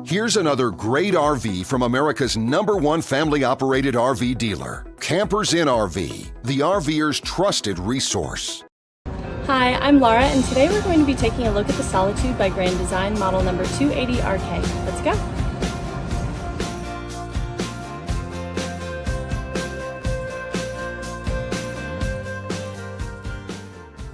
Here's another great RV from America's #1 family-operated RV dealer, Campers Inn RV, the RVer's trusted resource. Hi, I'm Laura, and today we're going to be taking a look at the Solitude by Grand Design model number 280RK. Let's go!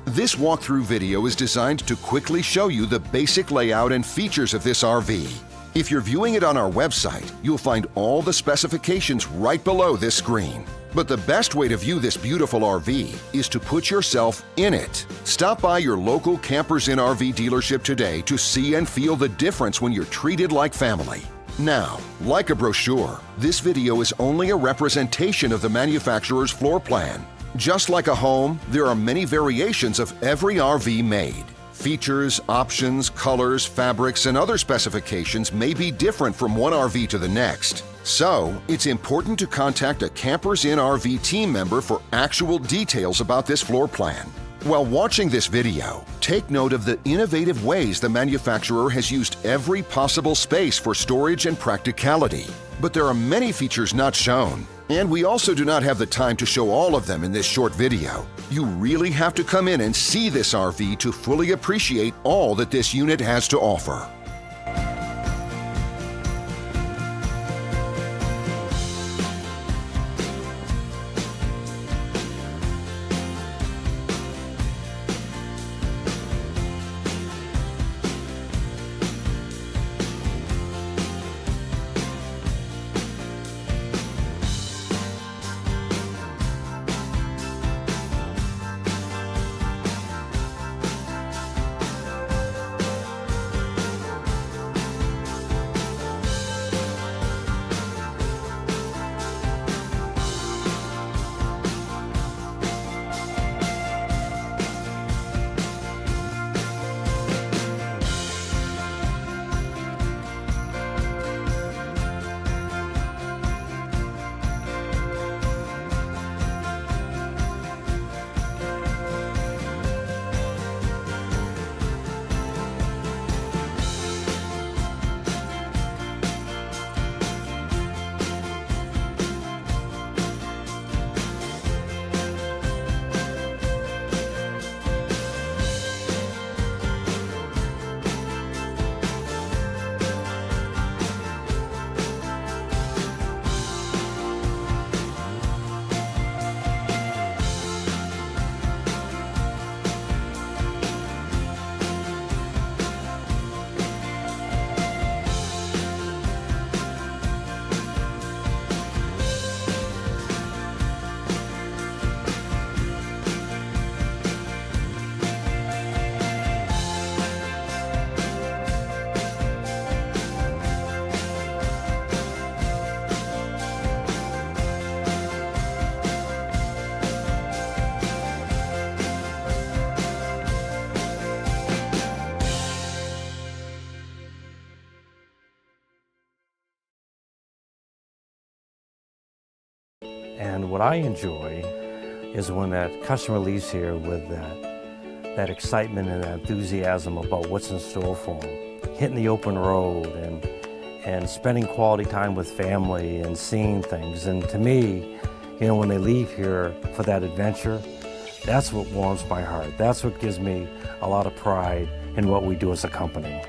This walkthrough video is designed to quickly show you the basic layout and features of this RV. If you're viewing it on our website, you'll find all the specifications right below this screen. But the best way to view this beautiful RV is to put yourself in it. Stop by your local Campers Inn RV dealership today to see and feel the difference when you're treated like family. Now, like a brochure, this video is only a representation of the manufacturer's floor plan. Just like a home, there are many variations of every RV made. Features, options, colors, fabrics, and other specifications may be different from one RV to the next. So, it's important to contact a Campers Inn RV team member for actual details about this floor plan. While watching this video, take note of the innovative ways the manufacturer has used every possible space for storage and practicality. But there are many features not shown, and we also do not have the time to show all of them in this short video. You really have to come in and see this RV to fully appreciate all that this unit has to offer. And what I enjoy is when that customer leaves here with that excitement and that enthusiasm about what's in store for them. Hitting the open road and spending quality time with family and seeing things. And to me, you know, when they leave here for that adventure, that's what warms my heart. That's what gives me a lot of pride in what we do as a company.